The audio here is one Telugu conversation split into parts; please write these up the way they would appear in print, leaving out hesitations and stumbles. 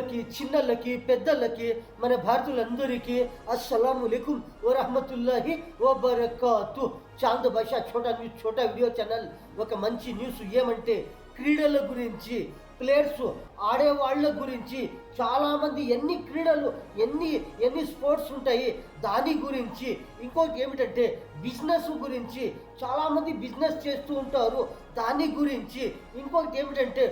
పెద్దోళ్ళకి, చిన్నలకి, పెద్దలకి, మన భారతీయులందరికీ అస్సలాముఅలైకుం వరహమతుల్లాహి వబరకాతు. చాంద్ భాషా ఛోటా వీడియో ఛానల్. ఒక మంచి న్యూస్ ఏమంటే క్రీడల గురించి, ప్లేయర్స్ ఆడేవాళ్ళ గురించి చాలామంది ఎన్ని క్రీడలు ఎన్ని స్పోర్ట్స్ ఉంటాయి దాని గురించి. ఇంకోటి ఏమిటంటే బిజినెస్ గురించి, చాలామంది బిజినెస్ చేస్తూ ఉంటారు దాని గురించి. ఇంకొకటి ఏమిటంటే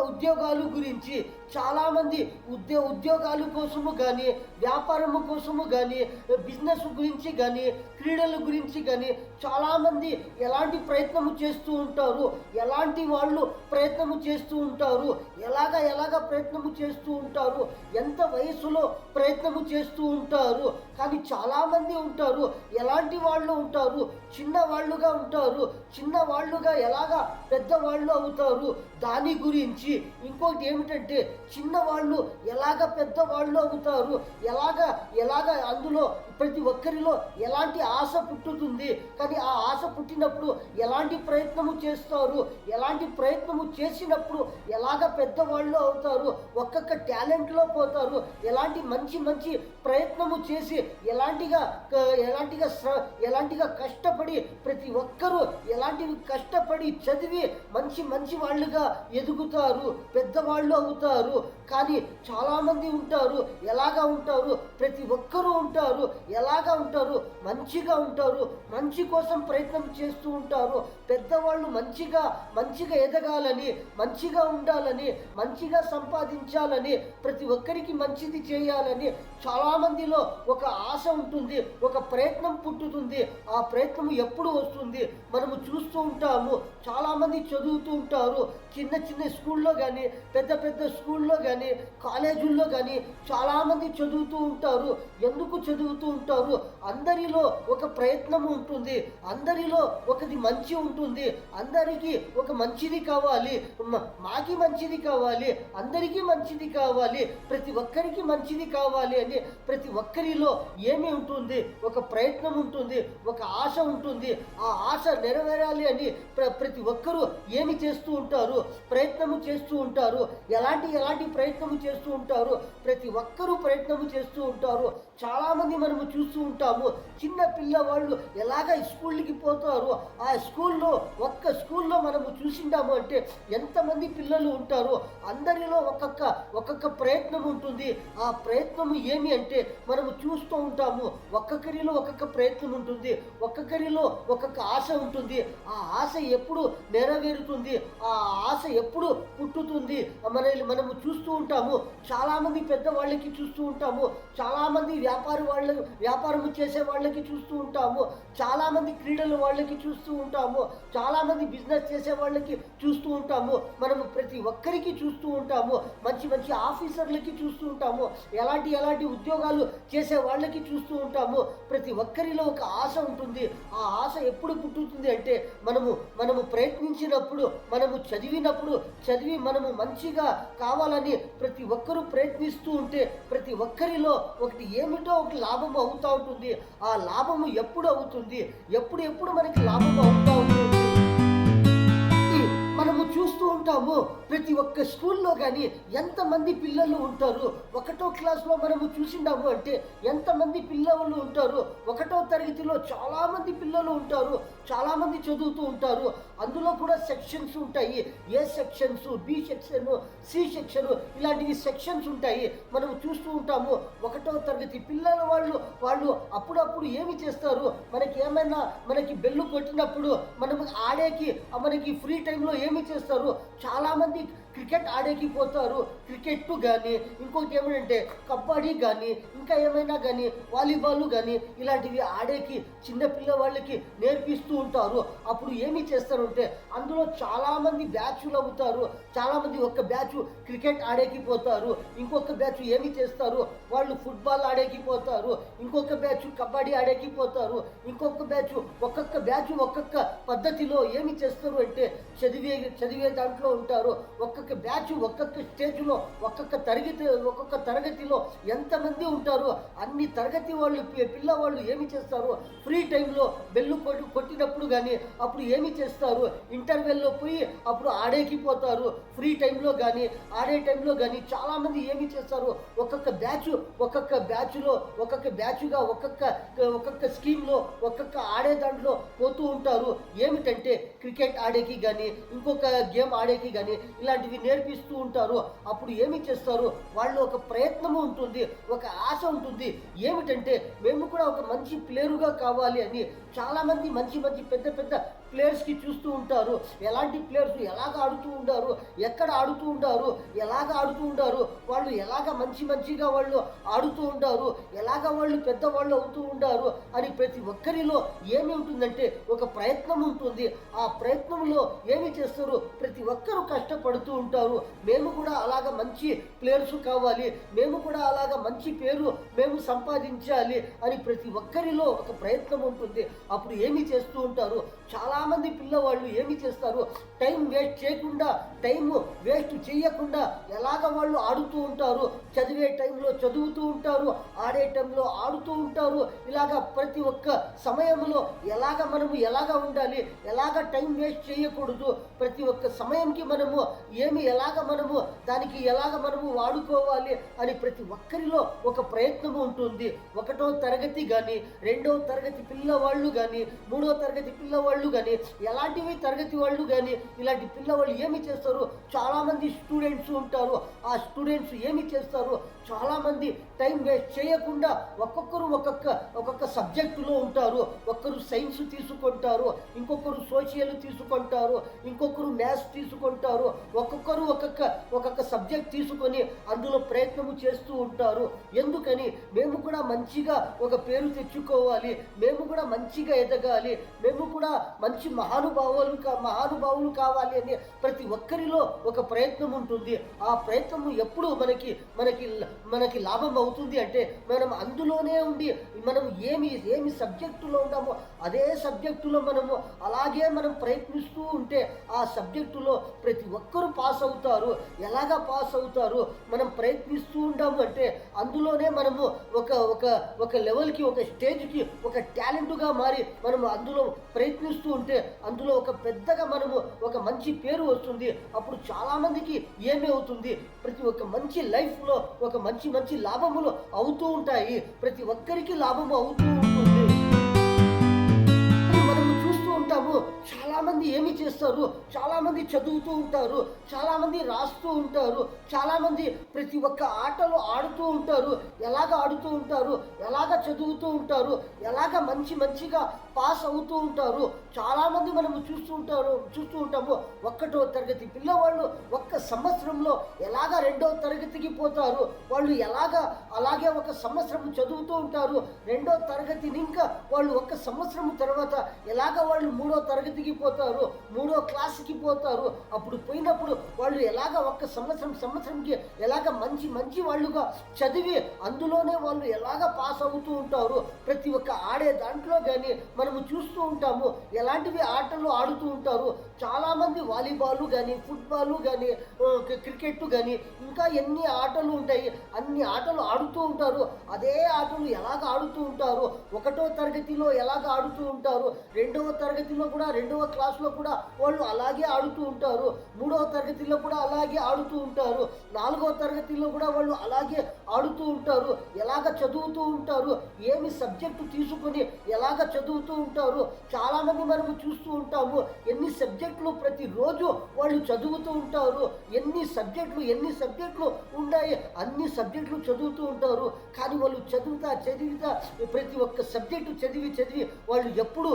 ఉద్యోగాలు గురించి, చాలామంది ఉద్యోగాల కోసము కానీ, వ్యాపారము కోసము కానీ, బిజినెస్ గురించి కానీ, క్రీడల గురించి కానీ చాలామంది ఎలాంటి ప్రయత్నము చేస్తూ ఉంటారు, ఎలాంటి వాళ్ళు ప్రయత్నము చేస్తూ ఉంటారు, ఎలాగ ప్రయత్నము చేస్తూ ఉంటారు, ఎంత వయసులో ప్రయత్నము చేస్తూ ఉంటారు. కానీ చాలామంది ఉంటారు ఎలాంటి వాళ్ళు ఉంటారు, చిన్నవాళ్ళుగా ఉంటారు, చిన్నవాళ్ళుగా ఎలాగా పెద్దవాళ్ళు అవుతారు దాని గురించి. ఇంకోటి ఏమిటంటే చిన్నవాళ్ళు ఎలాగ పెద్దవాళ్ళు అవుతారు, ఎలాగ అందులో ప్రతి ఒక్కరిలో ఎలాంటి ఆశ పుట్టుతుంది, కానీ ఆ ఆశ పుట్టినప్పుడు ఎలాంటి ప్రయత్నము చేస్తారు, ఎలాంటి ప్రయత్నము చేసినప్పుడు ఎలాగ పెద్దవాళ్ళు అవుతారు, ఒక్కొక్క టాలెంట్లో పోతారు, ఎలాంటి మంచి ప్రయత్నము చేసి ఎలాంటిగా కష్టపడి ప్రతి ఒక్కరూ ఎలాంటివి కష్టపడి చదివి మంచి వాళ్ళుగా ఎదుగుతారు, పెద్దవాళ్ళు అవుతారు. కానీ చాలామంది ఉంటారు ఎలాగా ఉంటారు, ప్రతి ఒక్కరూ ఉంటారు ఎలాగా ఉంటారు, మంచిగా ఉంటారు, మంచి కోసం ప్రయత్నం చేస్తూ ఉంటారు. పెద్దవాళ్ళు మంచిగా ఎదగాలని, మంచిగా ఉండాలని, మంచిగా సంపాదించాలని, ప్రతి ఒక్కరికి మంచిది చేయాలని చాలామందిలో ఒక ఆశ ఉంటుంది, ఒక ప్రయత్నం పుట్టుతుంది. ఆ ప్రయత్నం ఎప్పుడు వస్తుంది మనము చూస్తూ ఉంటాము. చాలామంది చదువుతూ ఉంటారు, చిన్న స్కూల్లో కానీ, పెద్ద స్కూల్లో కానీ, కాలేజీల్లో కానీ చాలామంది చదువుతూ ఉంటారు. ఎందుకు చదువుతూ ఉంటారు? అందరిలో ఒక ప్రయత్నం ఉంటుంది, అందరిలో ఒకటి మంచి ఉంటుంది, అందరికీ ఒక మంచిది కావాలి, మాకి మంచిది కావాలి, అందరికీ మంచిది కావాలి, ప్రతి ఒక్కరికి మంచిది కావాలి అని ప్రతి ఒక్కరిలో ఏమి ఉంటుంది, ఒక ప్రయత్నం ఉంటుంది, ఒక ఆశ ఉంటుంది. ఆ ఆశ నెరవేరాలి అని ప్రతి ఒక్కరూ ఏమి చేస్తూ ఉంటారు, ప్రయత్నము చేస్తూ ఉంటారు. ఎలాంటి ప్రయత్నము చేస్తూ ఉంటారు, ప్రతి ఒక్కరూ ప్రయత్నము చేస్తూ ఉంటారు. చాలామంది మనము చూస్తూ ఉంటాము, చిన్న పిల్లవాళ్ళు ఎలాగ స్కూల్కి పోతారు. ఆ ఒక్క స్కూల్లో మనము చూసింటాము అంటే ఎంతమంది పిల్లలు ఉంటారు, అందరిలో ఒక్కొక్క ప్రయత్నం ఉంటుంది. ఆ ప్రయత్నము ఏమి అంటే మనము చూస్తూ ఉంటాము, ఒక్కొక్కరిలో ఒక్కొక్క ప్రయత్నం ఉంటుంది, ఒక్కొక్కరిలో ఒక్కొక్క ఆశ ఉంటుంది. ఆ ఆశ ఎప్పుడు నెరవేరుతుంది, ఆ ఆశ ఎప్పుడు పుట్టుతుంది మనము చూస్తూ ఉంటాము. చాలామంది పెద్దవాళ్ళకి చూస్తూ ఉంటాము, చాలామంది వ్యాపారము చేసే వాళ్ళకి చూస్తూ ఉంటాము, చాలామంది క్రీడల వాళ్ళకి చూస్తూ ఉంటాము, చాలామంది బిజినెస్ చేసే వాళ్ళకి చూస్తూ ఉంటాము. మనము ప్రతి ఒక్కరికి చూస్తూ ఉంటాము, మంచి ఆఫీసర్లకి చూస్తూ ఉంటాము, ఎలాంటి ఉద్యోగాలు చేసే వాళ్ళకి చూస్తూ ఉంటాము. ప్రతి ఒక్కరిలో ఒక ఆశ ఉంటుంది. ఆ ఆశ ఎప్పుడు పుట్టుతుంది అంటే మనము ప్రయత్నించినప్పుడు, మనము చదివి మనము మంచిగా కావాలని ప్రతి ఒక్కరూ ప్రయత్నిస్తూ ఉంటే ప్రతి ఒక్కరిలో ఒకటి ఏమిటో ఒక లాభం అవుతూ ఉంటుంది. ఆ లాభము ఎప్పుడు అవుతుంది, ఎప్పుడు మనకి లాభం అవుతూ ఉంటుంది. మనము చూస్తూ ఉంటాము ప్రతి ఒక్క స్కూల్లో కానీ ఎంతమంది పిల్లలు ఉంటారు. 1వ క్లాస్లో మనము చూసిండాము అంటే ఎంతమంది పిల్లలు ఉంటారు. 1వ తరగతిలో చాలామంది పిల్లలు ఉంటారు, చాలామంది చదువుతూ ఉంటారు. అందులో కూడా సెక్షన్స్ ఉంటాయి, A sections, B section, C section, ఇలాంటివి సెక్షన్స్ ఉంటాయి. మనం చూస్తూ ఉంటాము 1వ తరగతి పిల్లల వాళ్ళు అప్పుడప్పుడు ఏమి చేస్తారు, మనకి బెల్లు కొట్టినప్పుడు మనకి ఫ్రీ టైంలో ఏమి చేస్తారు, చాలామంది క్రికెట్ ఆడేకి పోతారు. క్రికెట్ కానీ, ఇంకోటి ఏమంటే కబడ్డీ కానీ, ఇంకా ఏమైనా కానీ, వాలీబాల్ కానీ ఇలాంటివి ఆడేకి చిన్న పిల్లవాళ్ళకి నేర్పిస్తూ ఉంటారు. అప్పుడు ఏమి చేస్తారంటే అందులో చాలామంది బ్యాచ్లు అవుతారు. చాలామంది ఒక బ్యాచ్ క్రికెట్ ఆడేకి పోతారు, ఇంకొక బ్యాచ్ ఏమి చేస్తారు, వాళ్ళు ఫుట్బాల్ ఆడేకి పోతారు, ఇంకొక బ్యాచ్ కబడ్డీ ఆడేకి పోతారు, ఇంకొక బ్యాచ్ ఒక్కొక్క పద్ధతిలో ఏమి చేస్తారు అంటే చదివే దాంట్లో ఉంటారు. ఒక్కొక్క బ్యాచ్ ఒక్కొక్క స్టేజ్లో ఒక్కొక్క తరగతిలో ఎంతమంది ఉంటారో అన్ని తరగతి వాళ్ళు పిల్లవాళ్ళు ఏమి చేస్తారు, ఫ్రీ టైంలో బెల్లు కొట్టినప్పుడు కానీ అప్పుడు ఏమి చేస్తారు, ఇంటర్వెల్లో పోయి అప్పుడు ఆడేకి పోతారు. ఫ్రీ టైంలో కానీ ఆడే టైంలో కానీ చాలామంది ఏమి చేస్తారు, ఒక్కొక్క బ్యాచ్లో ఒక్కొక్క బ్యాచ్గా ఒక్కొక్క స్కీమ్లో ఒక్కొక్క ఆడే దాంట్లో పోతూ ఉంటారు. ఏమిటంటే క్రికెట్ ఆడేకి కానీ ఇంకొక గేమ్ ఆడేకి కానీ ఇలాంటివి నేర్పిస్తూ ఉంటారు. అప్పుడు ఏమి చేస్తారు, వాళ్ళు ఒక ప్రయత్నము ఉంటుంది, ఒక ఆశ ఉంటుంది. ఏమిటంటే మేము కూడా ఒక మంచి ప్లేయరుగా కావాలి అని చాలామంది మంచి పెద్ద ప్లేయర్స్కి చూస్తూ ఉంటారు. ఎలాంటి ప్లేయర్స్ ఎలాగ ఆడుతూ ఉంటారు, ఎక్కడ ఆడుతూ ఉంటారు, ఎలాగ ఆడుతూ ఉంటారు, వాళ్ళు ఎలాగ మంచిగా వాళ్ళు ఆడుతూ ఉంటారు, ఎలాగ వాళ్ళు పెద్దవాళ్ళు అవుతూ ఉంటారు అని ప్రతి ఒక్కరిలో ఏమి ఉంటుందంటే ఒక ప్రయత్నం ఉంటుంది. ఆ ప్రయత్నంలో ఏమి చేస్తారు, ప్రతి ఒక్కరూ కష్టపడుతూ ఉంటారు. మేము కూడా అలాగ మంచి ప్లేయర్స్ కావాలి, మేము కూడా అలాగ మంచి పేరు మేము సంపాదించాలి అని ప్రతి ఒక్కరిలో ఒక ప్రయత్నం ఉంటుంది. అప్పుడు ఏమి చేస్తూ ఉంటారు, చాలామంది పిల్లవాళ్ళు ఏమి చేస్తారు, టైం వేస్ట్ చేయకుండా ఎలాగ వాళ్ళు ఆడుతూ ఉంటారు. చదివే టైంలో చదువుతూ ఉంటారు, ఆడే టైంలో ఆడుతూ ఉంటారు. ఇలాగ ప్రతి ఒక్క సమయంలో ఎలాగ ఉండాలి, ఎలాగ టైం వేస్ట్ చేయకూడదు, ప్రతి ఒక్క సమయంకి దానికి ఎలాగ వాడుకోవాలి అని ప్రతి ఒక్కరిలో ఒక ప్రయత్నం ఉంటుంది. 1వ తరగతి కానీ 2వ తరగతి పిల్లవాళ్ళు కానీ 3వ తరగతి పిల్లవాళ్ళు కానీ ఎలాంటివి తరగతి వాళ్ళు కానీ ఇలాంటి పిల్లవాళ్ళు ఏమి చేస్తారు, చాలామంది స్టూడెంట్స్ ఉంటారు. ఆ స్టూడెంట్స్ ఏమి చేస్తారు, చాలామంది టైం వేస్ట్ చేయకుండా ఒక్కొక్కరు ఒక్కొక్క సబ్జెక్టులో ఉంటారు. ఒక్కరు సైన్స్ తీసుకుంటారు, ఇంకొకరు సోషల్ తీసుకుంటారు, ఇంకొకరు మ్యాథ్స్ తీసుకుంటారు. ఒక్కొక్కరు ఒక్కొక్క సబ్జెక్ట్ తీసుకొని అందులో ప్రయత్నము చేస్తూ ఉంటారు. ఎందుకని మేము కూడా మంచిగా ఒక పేరు తెచ్చుకోవాలి, మేము కూడా మంచిగా ఎదగాలి, మేము కూడా మంచి మహానుభావులు కావాలి అని ప్రతి ఒక్కరిలో ఒక ప్రయత్నం ఉంటుంది. ఆ ప్రయత్నము ఎప్పుడు మనకి లాభం అవుతుంది అంటే మనం అందులోనే ఉండి మనం ఏమి సబ్జెక్టులో ఉంటామో అదే సబ్జెక్టులో మనం ప్రయత్నిస్తూ ఉంటే ఆ సబ్జెక్టులో ప్రతి ఒక్కరూ పాస్ అవుతారు. ఎలాగా పాస్ అవుతారు, మనం ప్రయత్నిస్తూ ఉంటాము అంటే అందులోనే మనము ఒక లెవెల్కి, ఒక స్టేజ్కి, ఒక టాలెంట్గా మారి మనము అందులో ప్రయత్నిస్తూ ఉంటే అందులో ఒక పెద్దగా ఒక మంచి పేరు వస్తుంది. అప్పుడు చాలామందికి ఏమి అవుతుంది, ప్రతి ఒక్క మంచి లైఫ్లో ఒక మంచి లాభములు అవుతూ ఉంటాయి. ప్రతి ఒక్కరికి లాభము అవుతూ ఉంటుంది. మనము చూస్తూ ఉంటాము, చాలామంది ఏమి చేస్తారు, చాలామంది చదువుతూ ఉంటారు, చాలామంది రాస్తూ ఉంటారు, చాలామంది ప్రతి ఒక్క ఆటలు ఆడుతూ ఉంటారు. ఎలాగ ఆడుతూ ఉంటారు, ఎలాగ చదువుతూ ఉంటారు, ఎలాగ మంచిగా పాస్ అవుతూ ఉంటారు. చాలామంది మనము చూస్తూ ఉంటాము 1వ తరగతి పిల్లవాళ్ళు ఒక్క సంవత్సరంలో ఎలాగ 2వ తరగతికి పోతారు. వాళ్ళు అలాగే ఒక సంవత్సరం చదువుతూ ఉంటారు. 2వ తరగతిని ఇంకా వాళ్ళు ఒక సంవత్సరం తర్వాత ఎలాగ వాళ్ళు 3వ తరగతికి పోతారు, 3వ క్లాస్కి పోతారు. అప్పుడు పోయినప్పుడు వాళ్ళు ఎలాగ ఒక సంవత్సరంకి ఎలాగ మంచి వాళ్ళుగా చదివి అందులోనే వాళ్ళు ఎలాగ పాస్ అవుతూ ఉంటారు. ప్రతి ఒక్క ఆడే దాంట్లో కానీ మనము చూస్తూ ఉంటాము ఎలాంటివి ఆటలు ఆడుతూ ఉంటారు. చాలామంది వాలీబాల్ కానీ, ఫుట్బాల్ కానీ, క్రికెట్ కానీ ఇంకా ఎన్ని ఆటలు ఉంటాయి, అన్ని ఆటలు ఆడుతూ ఉంటారు. అదే ఆటలు ఎలాగ ఆడుతూ ఉంటారు, 1వ తరగతిలో ఎలాగ ఆడుతూ ఉంటారు, 2వ తరగతిలో కూడా 2వ క్లాస్లో కూడా వాళ్ళు అలాగే ఆడుతూ ఉంటారు, 3వ తరగతిలో కూడా అలాగే ఆడుతూ ఉంటారు, 4వ తరగతిలో కూడా వాళ్ళు అలాగే ఆడుతూ ఉంటారు. ఎలాగ చదువుతూ ఉంటారు, ఏమి సబ్జెక్టు తీసుకొని ఎలాగ చదువుతూ ఉంటారు. చాలామంది మనము చూస్తూ ఉంటాము ఎన్ని సబ్జెక్టులు ప్రతిరోజు వాళ్ళు చదువుతూ ఉంటారు. ఎన్ని సబ్జెక్టులు ఉన్నాయి, అన్ని సబ్జెక్టులు చదువుతూ ఉంటారు. కానీ వాళ్ళు చదివితే ప్రతి ఒక్క సబ్జెక్టు చదివి వాళ్ళు ఎప్పుడు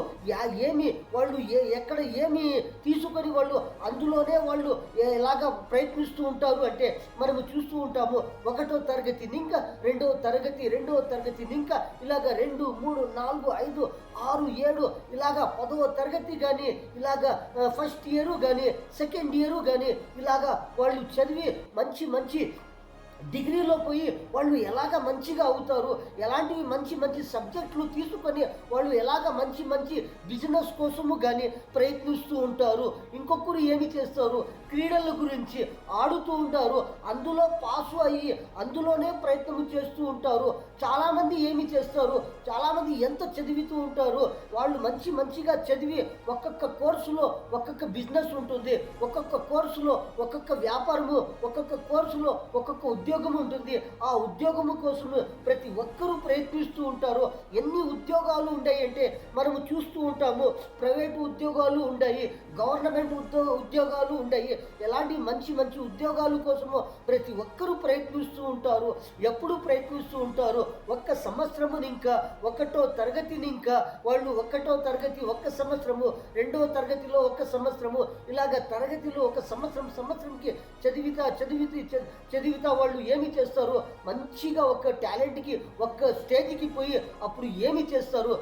ఎక్కడ ఏమి తీసుకొని వాళ్ళు అందులోనే వాళ్ళు ఎలాగ ప్రయత్నిస్తూ ఉంటారు అంటే మనము చూస్తూ ఉంటాము. 1వ తరగతి ఇంకా 2వ తరగతి ఇంకా ఇలాగ 2, 3, 4, 5, 6, 7 ఇలాగ 10వ తరగతి కానీ ఇలాగ ఫస్ట్ ఇయర్ కానీ సెకండ్ ఇయర్ కానీ ఇలాగ వాళ్ళు చదివి మంచి డిగ్రీలో పోయి వాళ్ళు ఎలాగ మంచిగా అవుతారు, ఎలాంటివి మంచి మంచి సబ్జెక్టులు తీసుకొని వాళ్ళు ఎలాగ మంచి మంచి బిజినెస్ కోసము కానీ ప్రయత్నిస్తూ ఉంటారు. ఇంకొకరు ఏమి చేస్తారు, క్రీడల గురించి ఆడుతూ ఉంటారు, అందులో పాసు అయ్యి అందులోనే ప్రయత్నం చేస్తూ ఉంటారు. చాలామంది ఏమి చేస్తారు, చాలామంది ఎంత చదువుతూ ఉంటారు, వాళ్ళు మంచిగా చదివి ఒక్కొక్క కోర్సులో ఒక్కొక్క బిజినెస్ ఉంటుంది, ఒక్కొక్క కోర్సులో ఒక్కొక్క వ్యాపారము, ఒక్కొక్క కోర్సులో ఒక్కొక్క ఉద్యోగం ఉంటుంది. ఆ ఉద్యోగము కోసము ప్రతి ఒక్కరూ ప్రయత్నిస్తూ ఉంటారు. ఎన్ని ఉద్యోగాలు ఉన్నాయి అంటే మనము చూస్తూ ఉంటాము. ప్రైవేటు ఉద్యోగాలు ఉన్నాయి, గవర్నమెంట్ ఉద్యోగాలు ఉన్నాయి. ఎలాంటి మంచి మంచి ఉద్యోగాల కోసము ప్రతి ఒక్కరూ ప్రయత్నిస్తూ ఉంటారు. ఎప్పుడు ప్రయత్నిస్తూ ఉంటారు, ఒక్క సంవత్సరముని ఇంకా ఒకటో తరగతిని ఇంకా వాళ్ళు ఒకటో తరగతి ఒక్క సంవత్సరము, రెండో తరగతిలో ఒక్క సంవత్సరము, ఇలాగ తరగతిలో ఒక సంవత్సరంకి చదివితా వాళ్ళు ఏమి చేస్తారు, మంచిగా ఒక టాలెంట్కి ఒక స్టేజ్కి పోయి అప్పుడు ఏమి చేస్తారు,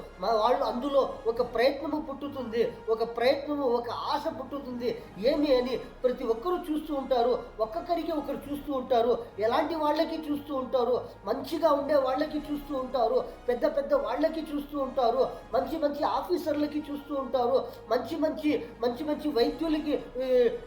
వాళ్ళు అందులో ఒక ప్రయత్నము పుట్టుతుంది, ఒక ప్రయత్నము ఒక ఆశ పుట్టుతుంది. ఏమి అని ప్రతి ఒక్కరూ చూస్తూ ఉంటారు. ఒక్కొక్కరికి ఒకరు చూస్తూ ఉంటారు. ఎలాంటి వాళ్ళకి చూస్తూ ఉంటారు, మంచిగా ఉండే వాళ్ళకి చూస్తూ ఉంటారు, పెద్ద పెద్ద వాళ్ళకి చూస్తూ ఉంటారు, మంచి మంచి ఆఫీసర్లకి చూస్తూ ఉంటారు, మంచి వైద్యులకి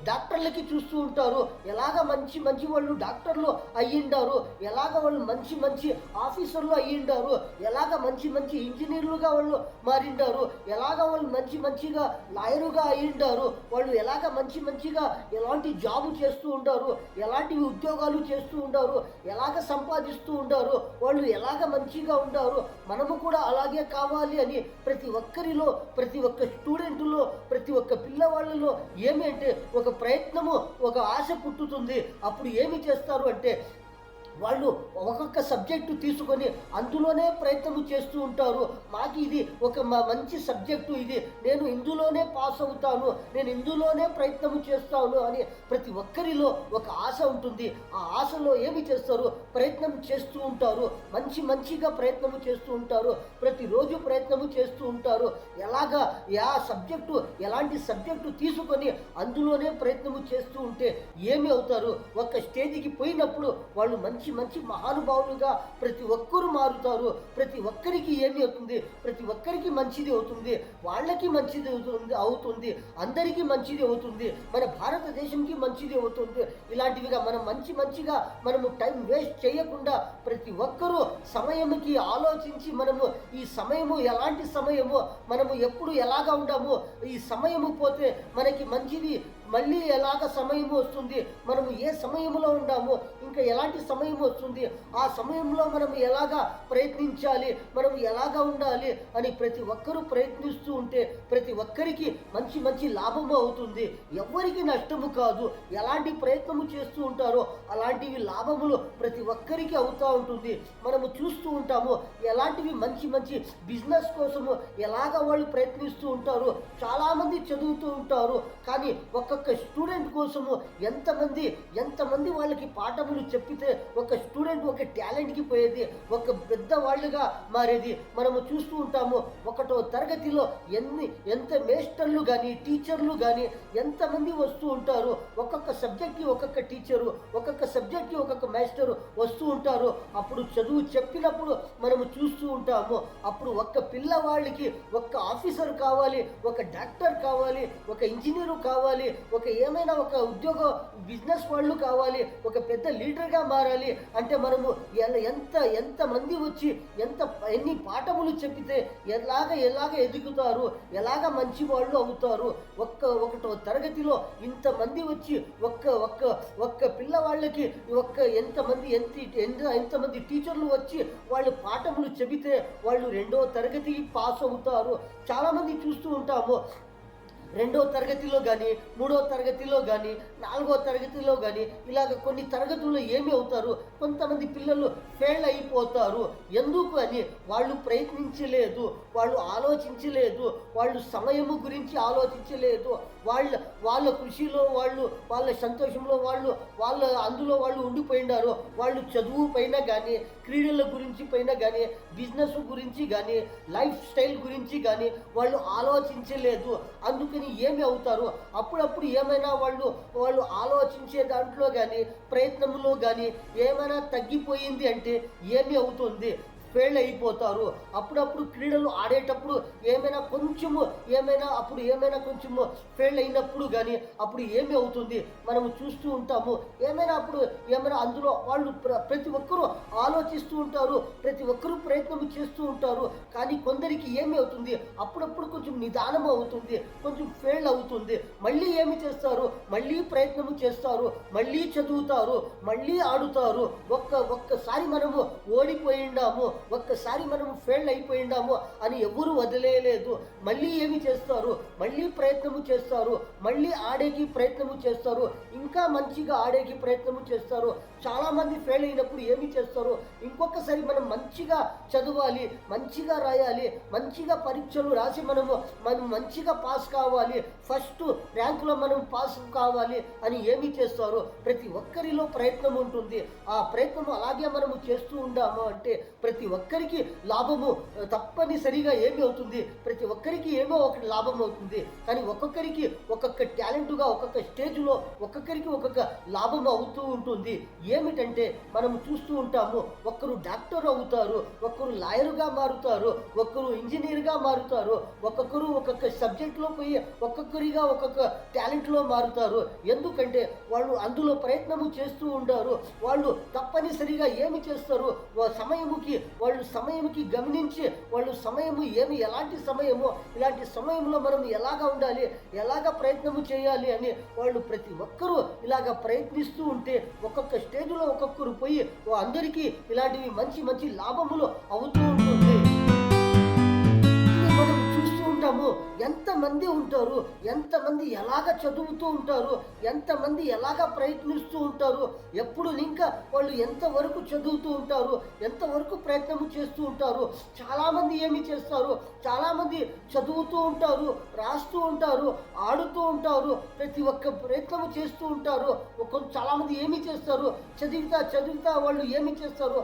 డాక్టర్లకి చూస్తూ ఉంటారు. ఎలాగ మంచి వాళ్ళు డాక్టర్లు అయ్యిండారు, ఎలాగ వాళ్ళు మంచి ఆఫీసర్లు అయ్యిండారు, ఎలాగ మంచి ఇంజనీర్లుగా వాళ్ళు మారిండారు, ఎలాగ వాళ్ళు మంచిగా లాయరుగా అయ్యిండారు, వాళ్ళు ఎలాగ మంచిగా ఎలాంటి జాబు చేస్తూ ఉంటారు, ఎలాంటి ఉద్యోగాలు చేస్తూ ఉంటారు, ఎలాగ సంపాదిస్తూ ఉంటారు, వాళ్ళు ఎలాగ మంచిగా ఉంటారు. మనము కూడా అలాగే కావాలి అని ప్రతి ఒక్కరిలో, ప్రతి ఒక్క స్టూడెంట్లో, ప్రతి ఒక్క పిల్లవాళ్ళలో ఏమి అంటే ఒక ప్రయత్నము, ఒక ఆశ పుట్టుతుంది. అప్పుడు ఏమి చేస్తారు అంటే వాళ్ళు ఒక్కొక్క సబ్జెక్టు తీసుకొని అందులోనే ప్రయత్నం చేస్తూ ఉంటారు. మాకు ఇది ఒక మంచి సబ్జెక్టు, ఇది నేను ఇందులోనే పాస్ అవుతాను, నేను ఇందులోనే ప్రయత్నం చేస్తాను అని ప్రతి ఒక్కరిలో ఒక ఆశ ఉంటుంది. ఆ ఆశలో ఏమి చేస్తారు, ప్రయత్నం చేస్తూ ఉంటారు, మంచిగా ప్రయత్నం చేస్తూ ఉంటారు, ప్రతిరోజు ప్రయత్నం చేస్తూ ఉంటారు. ఎలాగా ఎలాంటి సబ్జెక్టు తీసుకొని అందులోనే ప్రయత్నం చేస్తూ ఉంటే ఏమి అవుతారు, ఒక స్టేజ్కి పోయినప్పుడు వాళ్ళు మంచి మహానుభావులుగా ప్రతి ఒక్కరు మారుతారు. ప్రతి ఒక్కరికి ఏమి అవుతుంది, ప్రతి ఒక్కరికి మంచిది అవుతుంది, వాళ్ళకి మంచిది అవుతుంది, అందరికీ మంచిది అవుతుంది, మన భారతదేశంకి మంచిది అవుతుంది. ఇలాంటివిగా మనం మంచిగా మనము టైం వేస్ట్ చేయకుండా ప్రతి ఒక్కరూ సమయంకి ఆలోచించి మనము ఈ సమయము ఎలాంటి సమయము, మనము ఎప్పుడు ఎలాగా ఉండాము, ఈ సమయము పోతే మనకి మంచిది మళ్ళీ ఎలాగ సమయం వస్తుంది, మనము ఏ సమయంలో ఉన్నామో ఇంకా ఎలాంటి సమయం వస్తుంది, ఆ సమయంలో మనం ఎలాగా ప్రయత్నించాలి, మనం ఎలాగా ఉండాలి అని ప్రతి ఒక్కరూ ప్రయత్నిస్తూ ఉంటే ప్రతి ఒక్కరికి మంచి లాభము అవుతుంది. ఎవ్వరికి నష్టము కాదు. ఎలాంటి ప్రయత్నము చేస్తూ ఉంటారో అలాంటివి లాభములు ప్రతి ఒక్కరికి అవుతూ ఉంటుంది. మనము చూస్తూ ఉంటాము ఎలాంటివి మంచి బిజినెస్ కోసము ఎలాగ వాళ్ళు ప్రయత్నిస్తూ ఉంటారు. చాలామంది చదువుతూ ఉంటారు, కానీ ఒక్కొక్క స్టూడెంట్ కోసము ఎంతమంది వాళ్ళకి పాఠములు చెప్పితే ఒక స్టూడెంట్ ఒక టాలెంట్కి పోయేది, ఒక పెద్ద వాళ్ళుగా మారేది మనము చూస్తూ ఉంటాము. ఒకటో తరగతిలో ఎంత మేస్టర్లు కానీ టీచర్లు కానీ ఎంతమంది వస్తూ ఉంటారు. ఒక్కొక్క సబ్జెక్ట్కి ఒక్కొక్క టీచరు, ఒక్కొక్క సబ్జెక్ట్కి ఒక్కొక్క మాస్టరు వస్తూ ఉంటారు. అప్పుడు చదువు చెప్పినప్పుడు మనము చూస్తూ ఉంటాము. అప్పుడు ఒక్క పిల్లవాళ్ళకి ఒక్క ఆఫీసర్ కావాలి, ఒక డాక్టర్ కావాలి, ఒక ఇంజనీరు కావాలి, ఏమైనా ఒక ఉద్యోగ బిజినెస్ వాళ్ళు కావాలి, ఒక పెద్ద లీడర్గా మారాలి అంటే మనము ఎంతమంది వచ్చి ఎన్ని పాఠములు చెప్పితే ఎలాగ ఎదుగుతారు, ఎలాగ మంచి వాళ్ళు అవుతారు. ఒకటో తరగతిలో ఇంతమంది వచ్చి ఒక్క పిల్లవాళ్ళకి ఎంతమంది టీచర్లు వచ్చి వాళ్ళు పాఠములు చెబితే వాళ్ళు రెండో తరగతికి పాస్ అవుతారు. చాలామంది చూస్తూ ఉంటాము రెండో తరగతిలో కానీ, మూడో తరగతిలో కానీ, నాలుగో తరగతిలో కానీ ఇలాగ కొన్ని తరగతుల్లో ఏమి అవుతారు, కొంతమంది పిల్లలు ఫెయిల్ అయిపోతారు. ఎందుకు అని వాళ్ళు ప్రయత్నించలేదు, వాళ్ళు ఆలోచించలేదు, వాళ్ళు సమయము గురించి ఆలోచించలేదు, వాళ్ళ కృషిలో వాళ్ళ సంతోషంలో అందులో వాళ్ళు ఉండిపోయినారు. వాళ్ళు చదువు పైన కానీ, క్రీడల గురించి పైన కానీ, బిజినెస్ గురించి కానీ, లైఫ్ స్టైల్ గురించి కానీ వాళ్ళు ఆలోచించలేదు. అందుకని కానీ ఏమి అవుతారు? అప్పుడప్పుడు ఏమైనా వాళ్ళు వాళ్ళు ఆలోచించే దాంట్లో కానీ, ప్రయత్నంలో కానీ ఏమైనా తగ్గిపోయింది అంటే ఏమి అవుతుంది? ఫెయిల్ అయిపోతారు. అప్పుడప్పుడు క్రీడలు ఆడేటప్పుడు ఏమైనా కొంచెము ఫెయిల్ అయినప్పుడు కానీ అప్పుడు ఏమి అవుతుంది మనము చూస్తూ ఉంటాము. ఏమైనా అందులో వాళ్ళు ప్రతి ఒక్కరూ ఆలోచిస్తూ ఉంటారు, ప్రతి ఒక్కరూ ప్రయత్నం చేస్తూ ఉంటారు. కానీ కొందరికి ఏమి అవుతుంది, అప్పుడప్పుడు కొంచెం నిదానం అవుతుంది, కొంచెం ఫెయిల్ అవుతుంది. మళ్ళీ ఏమి చేస్తారు, మళ్ళీ ప్రయత్నము చేస్తారు, మళ్ళీ చదువుతారు, మళ్ళీ ఆడుతారు. ఒక్కసారి మనము ఓడిపోయిండాము, ఒక్కసారి మనము ఫెయిల్ అయిపోయిండాము అని ఎవరు వదిలేయలేదు. మళ్ళీ ఏమి చేస్తారు, మళ్ళీ ప్రయత్నము చేస్తారు, మళ్ళీ ఆడేకి ప్రయత్నము చేస్తారు, ఇంకా మంచిగా ఆడేకి ప్రయత్నము చేస్తారు. చాలామంది ఫెయిల్ అయినప్పుడు ఏమి చేస్తారు, ఇంకొకసారి మనం మంచిగా చదవాలి, మంచిగా రాయాలి, మంచిగా పరీక్షలు రాసి మనం మంచిగా పాస్ కావాలి, ఫస్ట్ ర్యాంకులో మనం పాస్ కావాలి అని ఏమి చేస్తారు. ప్రతి ఒక్కరిలో ప్రయత్నం ఉంటుంది. ఆ ప్రయత్నం అలాగే మనము చేస్తూ ఉండాము అంటే ప్రతి ఒక్కరికి లాభము తప్పనిసరిగా ఏమి అవుతుంది, ప్రతి ఒక్కరికి ఏమో ఒకటి లాభం అవుతుంది. కానీ ఒక్కొక్కరికి ఒక్కొక్క టాలెంట్గా ఒక్కొక్క స్టేజ్లో ఒక్కొక్కరికి ఒక్కొక్క లాభం అవుతూ ఉంటుంది. ఏమిటంటే మనము చూస్తూ ఉంటాము, ఒక్కరు డాక్టర్ అవుతారు, ఒక్కరు లాయరుగా మారుతారు, ఒక్కరు ఇంజనీర్గా మారుతారు, ఒక్కొక్కరు ఒక్కొక్క సబ్జెక్ట్లో పోయి ఒక్కొక్కరిగా ఒక్కొక్క టాలెంట్లో మారుతారు. ఎందుకంటే వాళ్ళు అందులో ప్రయత్నము చేస్తూ ఉంటారు. వాళ్ళు తప్పనిసరిగా ఏమి చేస్తారు, సమయముకి గమనించి వాళ్ళు సమయము ఎలాంటి సమయమో ఇలాంటి సమయంలో మనం ఎలాగా ఉండాలి, ఎలాగ ప్రయత్నము చేయాలి అని వాళ్ళు ప్రతి ఒక్కరూ ఇలాగ ప్రయత్నిస్తూ ఉంటే ఒక్కొక్క స్టేజ్లో ఒక్కొక్కరు పోయి అందరికీ ఇలాంటివి మంచి మంచి లాభములు అవుతూ ఉంటుంది. మనం చూస్తూ ఉంటాము, ఎంతమంది ఉంటారు, ఎంతమంది ఎలాగ చదువుతూ ఉంటారు, ఎంతమంది ఎలాగ ప్రయత్నిస్తూ ఉంటారు, ఎప్పుడు ఇంకా వాళ్ళు ఎంతవరకు చదువుతూ ఉంటారు, ఎంతవరకు ప్రయత్నం చేస్తూ ఉంటారు. చాలామంది ఏమి చేస్తారు, చాలామంది చదువుతూ ఉంటారు, రాస్తూ ఉంటారు, ఆడుతూ ఉంటారు, ప్రతి ఒక్క ప్రయత్నం చేస్తూ ఉంటారు. చాలామంది ఏమి చేస్తారు, చదువుతా వాళ్ళు ఏమి చేస్తారు,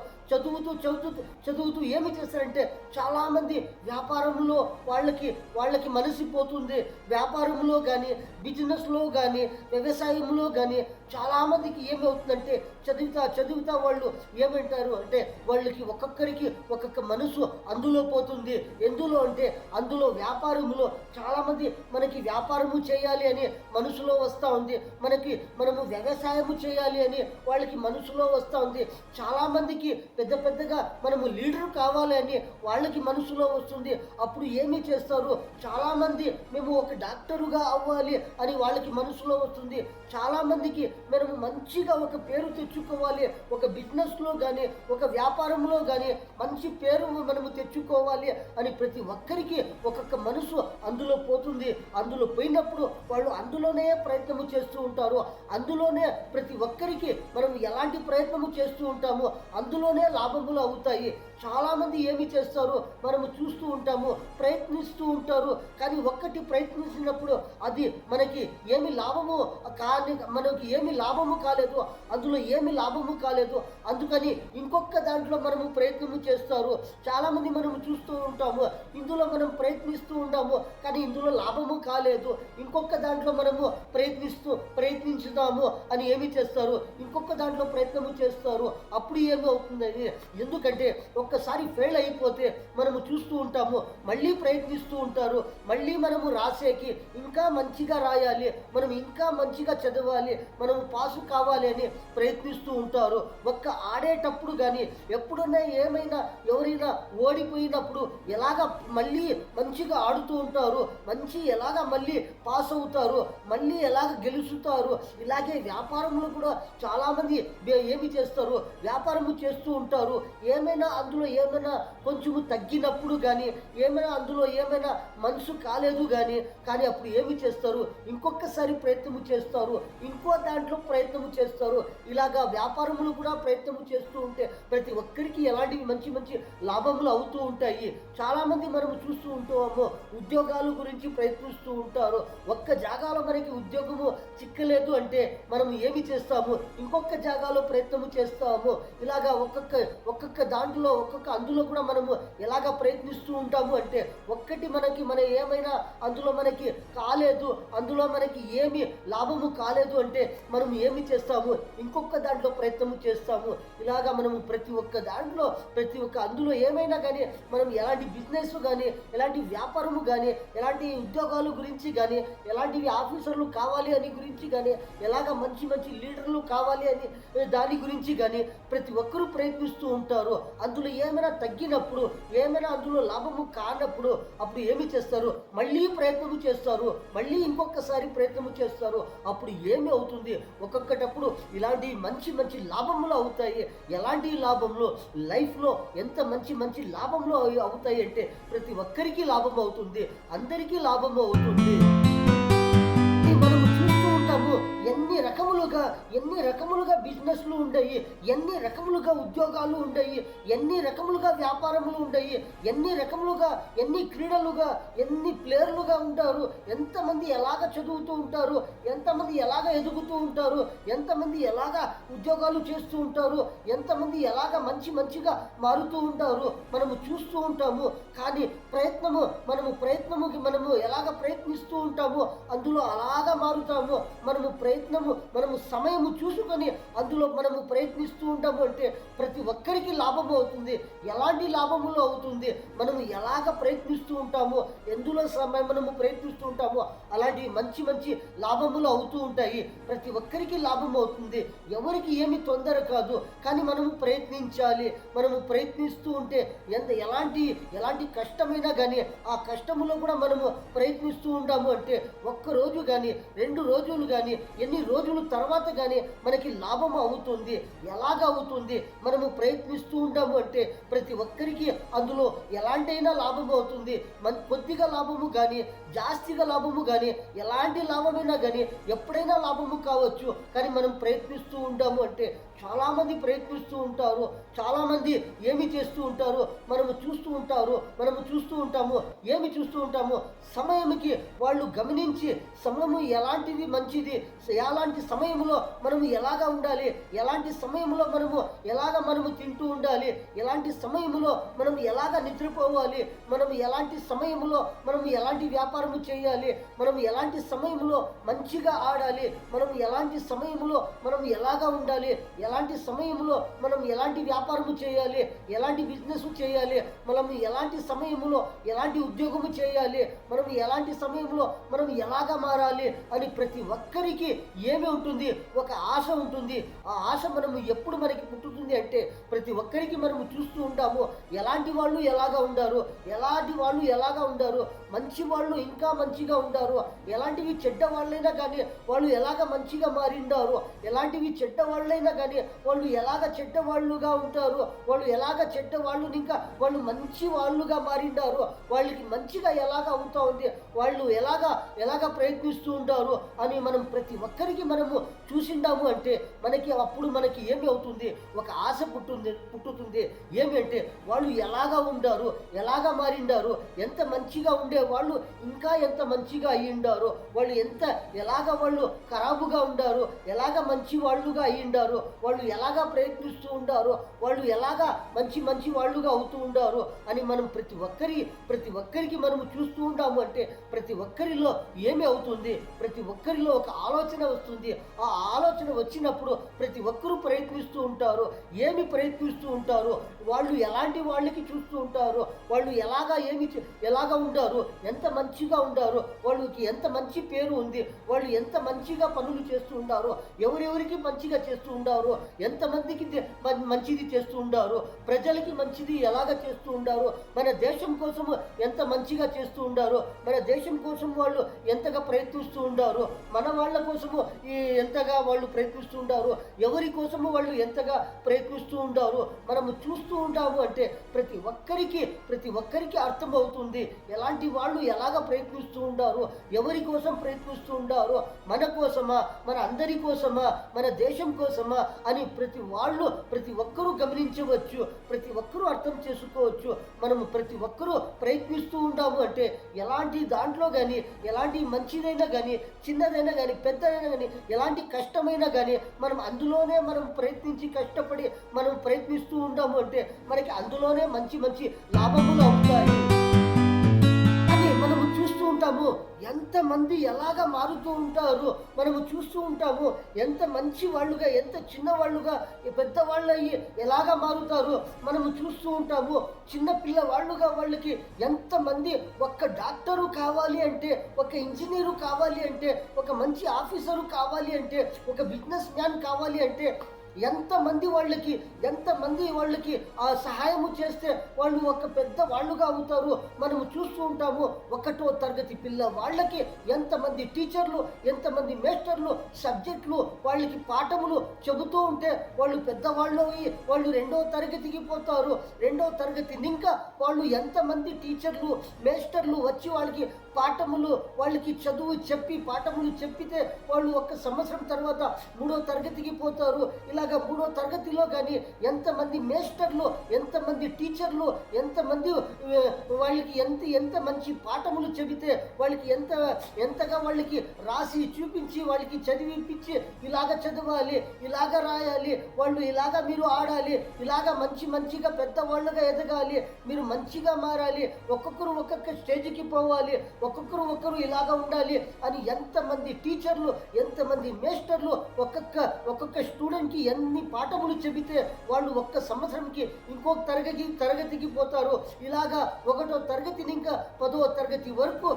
చదువుతూ ఏమి చేస్తారంటే చాలామంది వ్యాపారంలో వాళ్ళకి మనసిపోతుంది. వ్యాపారంలో కానీ, బిజినెస్లో కానీ, వ్యవసాయంలో కానీ చాలామందికి ఏమవుతుందంటే చదువుతా వాళ్ళు ఏమంటారు అంటే వాళ్ళకి ఒక్కొక్కరికి ఒక్కొక్క మనసు అందులో పోతుంది. ఎందులో అంటే అందులో వ్యాపారంలో చాలామంది మనకి వ్యాపారము చేయాలి అని మనసులో వస్తూ ఉంది, మనము వ్యవసాయము చేయాలి అని వాళ్ళకి మనసులో వస్తూ ఉంది. చాలామందికి పెద్దగా మనము లీడర్ కావాలి అని వాళ్ళకి మనసులో వస్తుంది. అప్పుడు ఏమి చేస్తారు, చాలామంది మేము ఒక డాక్టరుగా అవ్వాలి అని వాళ్ళకి మనసులో వస్తుంది. చాలామందికి మనము మంచిగా ఒక పేరు తెచ్చుకోవాలి, ఒక బిజినెస్లో కానీ ఒక వ్యాపారంలో కానీ మంచి పేరు మనము తెచ్చుకోవాలి అని ప్రతి ఒక్కరికి ఒక్కొక్క మనసు అందులో పోతుంది. అందులో పోయినప్పుడు వాళ్ళు అందులోనే ప్రయత్నము చేస్తూ ఉంటారు. అందులోనే ప్రతి ఒక్కరికి మనం ఎలాంటి ప్రయత్నము చేస్తూ ఉంటామో అందులోనే లాభములు అవుతాయి. చాలామంది ఏమి చేస్తారు, మనము చూస్తూ ఉంటాము, ప్రయత్నిస్తూ ఉంటారు. కానీ ఒక్కటి ప్రయత్నించినప్పుడు అది మనకి ఏమి లాభము కాలేదు, అందులో ఏమి లాభము కాలేదు, అందుకని ఇంకొక దాంట్లో మనము ప్రయత్నము చేస్తారు. చాలామంది మనము చూస్తూ ఉంటాము, ఇందులో మనం ప్రయత్నిస్తూ ఉంటాము కానీ ఇందులో లాభము కాలేదు, ఇంకొక దాంట్లో మనము ప్రయత్నించుదాము అని ఏమి చేస్తారు, ఇంకొక దాంట్లో ప్రయత్నము చేస్తారు. అప్పుడు ఏమి అవుతుందని, ఎందుకంటే ఒక్కసారి ఫెయిల్ అయిపోతే మనము చూస్తూ ఉంటాము, మళ్ళీ ప్రయత్నిస్తూ ఉంటారు, మళ్ళీ మనము రాసేకి ఇంకా మంచిగా రాయాలి, మనం ఇంకా మంచిగా చదవాలి, మనము పాసు కావాలి అని ప్రయత్నిస్తూ ఉంటారు. ఆడేటప్పుడు కానీ ఎప్పుడైనా ఎవరైనా ఓడిపోయినప్పుడు ఎలాగ మళ్ళీ మంచిగా ఆడుతూ ఉంటారు, ఎలాగ మళ్ళీ పాస్ అవుతారు, మళ్ళీ ఎలాగ గెలుచుతారు. ఇలాగే వ్యాపారంలో కూడా చాలామంది ఏమి చేస్తారు, వ్యాపారము చేస్తూ ఉంటారు. అందులో ఏమైనా కొంచెము తగ్గినప్పుడు కానీ అందులో ఏమైనా మనసు కాలేదు కానీ అప్పుడు ఏమి చేస్తారు, ఇంకొకసారి ప్రయత్నము చేస్తారు, ఇంకో దాంట్లో ప్రయత్నము చేస్తారు. ఇలాగా వ్యాపారములు కూడా ప్రయత్నము చేస్తూ ఉంటే ప్రతి ఒక్కరికి ఎలాంటివి మంచి మంచి లాభములు అవుతూ ఉంటాయి. చాలామంది మనము చూస్తూ ఉంటాము, ఉద్యోగాల గురించి ప్రయత్నిస్తూ ఉంటారు. ఒక్క జాగాలో మనకి ఉద్యోగము చిక్కలేదు అంటే మనం ఏమి చేస్తాము, ఇంకొక జాగాలో ప్రయత్నము చేస్తాము. ఇలాగా ఒక్కొక్క దాంట్లో అందులో కూడా మనము ఎలాగ ప్రయత్నిస్తూ ఉంటాము అంటే ఒక్కటి మన ఏమైనా అందులో మనకి కాలేదు, అందులో మనకి ఏమి లాభము కాలేదు అంటే మనం ఏమి చేస్తాము, ఇంకొక దాంట్లో ప్రయత్నం చేస్తాము. ఇలాగా మనము ప్రతి ఒక్క దాంట్లో ప్రతి ఒక్క అందులో ఏమైనా కానీ మనం ఎలాంటి బిజినెస్ కానీ ఎలాంటి వ్యాపారము కానీ ఎలాంటి ఉద్యోగాల గురించి కానీ ఎలాంటివి ఆఫీసర్లు కావాలి అని గురించి కానీ ఎలాగ మంచి మంచి లీడర్లు కావాలి అని దాని గురించి కానీ ప్రతి ఒక్కరూ ప్రయత్నిస్తూ ఉంటారు. అందులో ఏమైనా తగ్గినప్పుడు ఏమైనా అందులో లాభము కానప్పుడు అప్పుడు ఏమి చేస్తారు, మళ్ళీ ప్రయత్నము చేస్తారు, మళ్ళీ ఇంకొకసారి ప్రయత్నము చేస్తారు. అప్పుడు ఏమి అవుతుంది, ఒక్కొక్కటప్పుడు ఇలాంటి మంచి మంచి లాభములు అవుతాయి. ఎలాంటి లాభంలో లైఫ్లో ఎంత మంచి మంచి లాభంలో అవుతాయి అంటే ప్రతి ఒక్కరికి లాభం అవుతుంది, అందరికీ లాభం అవుతుంది. మనము చూస్తూ ఉంటాము ఎన్ని రకములుగా బిజినెస్లు ఉండయి, ఎన్ని రకములుగా ఉద్యోగాలు ఉండయి, ఎన్ని రకములుగా వ్యాపారములు ఉండయి, ఎన్ని రకములుగా ఎన్ని క్రీడలుగా ఎన్ని ప్లేయర్లుగా ఉంటారు. ఎంతమంది ఎలాగ చదువుతూ ఉంటారు, ఎంతమంది ఎలాగ ఎదుగుతూ ఉంటారు, ఎంతమంది ఎలాగ ఉద్యోగాలు చేస్తూ ఉంటారు, ఎంతమంది ఎలాగ మంచిగా మారుతూ ఉంటారు మనము చూస్తూ ఉంటాము. కానీ ప్రయత్నముకి మనము ఎలాగ ప్రయత్నిస్తూ ఉంటామో అందులో అలాగా మారుతాము. మనము సమయము చూసుకొని అందులో మనము ప్రయత్నిస్తూ ఉంటాము అంటే ప్రతి ఒక్కరికి లాభము అవుతుంది. ఎలాంటి లాభములు అవుతుంది, మనము ఎలాగ ప్రయత్నిస్తూ ఉంటామో ఎందులో మనము ప్రయత్నిస్తూ ఉంటామో అలాంటి మంచి లాభములు అవుతూ ఉంటాయి. ప్రతి ఒక్కరికి లాభం అవుతుంది, ఎవరికి ఏమి తొందర కాదు. కానీ మనము ప్రయత్నించాలి. మనము ప్రయత్నిస్తూ ఉంటే ఎలాంటి కష్టమైనా కానీ ఆ కష్టములో కూడా మనము ప్రయత్నిస్తూ ఉంటాము అంటే ఒక్కరోజు కానీ 2 రోజులు కానీ ఎన్ని రోజుల తర్వాత కానీ మనకి లాభం అవుతుంది. ఎలాగ అవుతుంది, మనము ప్రయత్నిస్తూ ఉంటాము అంటే ప్రతి ఒక్కరికి అందులో ఎలాంటైనా లాభం అవుతుంది. కొద్దిగా లాభము కానీ జాస్తిగా లాభము కానీ ఎలాంటి లాభమైనా కానీ ఎప్పుడైనా లాభము కావచ్చు. కానీ మనం ప్రయత్నిస్తూ ఉంటాము అంటే చాలామంది ప్రయత్నిస్తూ ఉంటారు. చాలామంది ఏమి చేస్తూ ఉంటారు, మనము చూస్తూ ఉంటాము. ఏమి చూస్తూ ఉంటాము, సమయంకి వాళ్ళు గమనించి సమయము ఎలాంటిది మంచిది, ఎలాంటి సమయంలో మనము ఎలాగా ఉండాలి, ఎలాంటి సమయంలో మనము తింటూ ఉండాలి, ఎలాంటి సమయంలో మనం ఎలాగ నిద్రపోవాలి, ఎలాంటి సమయంలో మనం ఎలాంటి వ్యాపారము చేయాలి, మనం ఎలాంటి సమయంలో మంచిగా ఆడాలి, ఎలాంటి సమయంలో మనం ఎలాగా ఉండాలి, ఎలాంటి సమయంలో మనం ఎలాంటి వ్యాపారము చేయాలి, ఎలాంటి బిజినెస్ చేయాలి, ఎలాంటి సమయంలో ఎలాంటి ఉద్యోగము చేయాలి, ఎలాంటి సమయంలో మనం ఎలాగా మారాలి అని ప్రతి ఒక్కరికి ఏమి ఉంటుంది, ఒక ఆశ ఉంటుంది. ఆ ఆశ ఎప్పుడు మనకి పుట్టుతుంది అంటే ప్రతి ఒక్కరికి మనము చూస్తూ ఉంటాము. ఎలాంటి వాళ్ళు ఎలాగా ఉండారు, మంచి వాళ్ళు ఇంకా మంచిగా ఉండారు, ఎలాంటివి చెడ్డ వాళ్ళైనా కానీ వాళ్ళు ఎలాగ మంచిగా మారిండారు, ఎలాంటివి చెడ్డ వాళ్ళైనా కానీ వాళ్ళు ఎలాగ చెడ్డ వాళ్ళుగా ఉంటారు, వాళ్ళు ఎలాగ చెడ్డ వాళ్ళు ఇంకా వాళ్ళు మంచి వాళ్ళుగా మారిండారు, వాళ్ళకి మంచిగా ఎలాగ అవుతా ఉంది, వాళ్ళు ఎలాగ ప్రయత్నిస్తూ ఉంటారు అని మనం ప్రతి ఒక్కరికి మనము చూసిండాము అంటే అప్పుడు మనకి ఏమి అవుతుంది, ఒక ఆశ పుట్టుతుంది. ఏమి అంటే వాళ్ళు ఎలాగా ఉండారు, ఎలాగ మారిండారు, ఎంత మంచిగా ఉండే వాళ్ళు ఇంకా ఎంత మంచిగా అయ్యిండారు, వాళ్ళు వాళ్ళు ఖరాబుగా ఉండారు, ఎలాగ మంచి వాళ్ళుగా అయ్యిండారు, వాళ్ళు ఎలాగా ప్రయత్నిస్తూ ఉండారు, వాళ్ళు ఎలాగా మంచి వాళ్ళుగా అవుతూ ఉండారు అని మనం ప్రతి ఒక్కరికి మనము చూస్తూ ఉంటాము అంటే ప్రతి ఒక్కరిలో ఏమి అవుతుంది, ప్రతి ఒక్కరిలో ఒక ఆలోచన వస్తుంది. ఆ ఆలోచన వచ్చినప్పుడు ప్రతి ఒక్కరూ ప్రయత్నిస్తూ ఉంటారు. ఏమి ప్రయత్నిస్తూ ఉంటారు, వాళ్ళు ఎలాంటి వాళ్ళకి చూస్తూ ఉంటారు, వాళ్ళు ఎలాగా ఉంటారు, ఎంత మంచిగా ఉంటారు, వాళ్ళకి ఎంత మంచి పేరు ఉంది, వాళ్ళు ఎంత మంచిగా పనులు చేస్తూ ఉంటారు, ఎవరెవరికి మంచిగా చేస్తూ ఉంటారు, ఎంతమందికి మంచిది చేస్తూ ఉంటారు, ప్రజలకి మంచిది ఎలాగ చేస్తూ ఉంటారు, మన దేశం కోసము ఎంత మంచిగా చేస్తూ ఉంటారు, మన దేశం కోసం వాళ్ళు ఎంతగా ప్రయత్నిస్తూ ఉంటారు, మన వాళ్ళ కోసము ఎంతగా వాళ్ళు ప్రయత్నిస్తూ ఉంటారు, ఎవరి కోసము వాళ్ళు ఎంతగా ప్రయత్నిస్తూ ఉంటారు మనము చూస్తూ ఉంటాము అంటే ప్రతి ఒక్కరికి అర్థమవుతుంది. ఎలాంటి వాళ్ళు ఎలాగ ప్రయత్నిస్తూ ఉంటారు, ఎవరి కోసం ప్రయత్నిస్తూ ఉంటారు, మన కోసమా, మన అందరి కోసమా, మన దేశం కోసమా అని ప్రతి ఒక్కరూ గమనించవచ్చు, ప్రతి ఒక్కరూ అర్థం చేసుకోవచ్చు. మనము ప్రతి ఒక్కరూ ప్రయత్నిస్తూ ఉంటాము అంటే ఎలాంటి దాంట్లో కానీ ఎలాంటి మంచిదైనా కానీ చిన్నదైనా కానీ పెద్దదైనా కానీ ఎలాంటి కష్టమైనా కానీ అందులోనే ప్రయత్నించి కష్టపడి ప్రయత్నిస్తూ ఉంటాము అంటే మనకి అందులోనే మంచి లాభములు అవుతాయి అని మనము ఉంటాము ఎంతమంది ఎలాగా మారుతూ ఉంటారు, మనము చూస్తూ ఉంటాము. ఎంత మంచి వాళ్ళుగా, ఎంత చిన్నవాళ్ళుగా పెద్దవాళ్ళు అయ్యి ఎలాగా మారుతారో మనము చూస్తూ ఉంటాము. చిన్న పిల్లవాళ్ళుగా వాళ్ళకి ఎంతమంది ఒక డాక్టరు కావాలి అంటే, ఒక ఇంజనీరు కావాలి అంటే, ఒక మంచి ఆఫీసరు కావాలి అంటే, ఒక బిజినెస్ మ్యాన్ కావాలి అంటే ఎంతమంది వాళ్ళకి ఆ సహాయము చేస్తే వాళ్ళు ఒక పెద్ద వాళ్ళుగా అవుతారు మనము చూస్తూ ఉంటాము. 1వ తరగతి పిల్ల వాళ్ళకి ఎంతమంది టీచర్లు, ఎంతమంది మేస్టర్లు, సబ్జెక్టులు వాళ్ళకి పాఠములు చెబుతూ ఉంటే వాళ్ళు పెద్దవాళ్ళు అయ్యి వాళ్ళు 2వ తరగతికి పోతారు. 2వ తరగతి ఇంకా వాళ్ళు ఎంతమంది టీచర్లు, మేస్టర్లు వచ్చి వాళ్ళకి చదువు చెప్పి పాఠములు చెప్పితే వాళ్ళు 1 సంవత్సరం తర్వాత 3వ తరగతికి పోతారు. ఇలాగ 3వ తరగతిలో కానీ ఎంతమంది మేస్టర్లు, ఎంతమంది టీచర్లు, ఎంతమంది వాళ్ళకి ఎంత మంచి పాఠములు చెబితే వాళ్ళకి ఎంతగా వాళ్ళకి రాసి చూపించి వాళ్ళకి చదివిపించి ఇలాగ చదవాలి, ఇలాగ రాయాలి, వాళ్ళు ఇలాగ మీరు ఆడాలి, ఇలాగ మంచిగా పెద్దవాళ్ళుగా ఎదగాలి, మీరు మంచిగా మారాలి, ఒక్కొక్కరు ఒక్కొక్క స్టేజ్కి పోవాలి, ఒక్కొక్కరు ఇలాగ ఉండాలి అని ఎంతమంది టీచర్లు, ఎంతమంది మేస్టర్లు ఒక్కొక్క స్టూడెంట్కి ఎన్ని పాఠములు చెబితే వాళ్ళు 1 సంవత్సరంకి ఇంకొక తరగతికి పోతారు. ఇలాగా 1వ తరగతిని ఇంకా 10వ తరగతి వరకు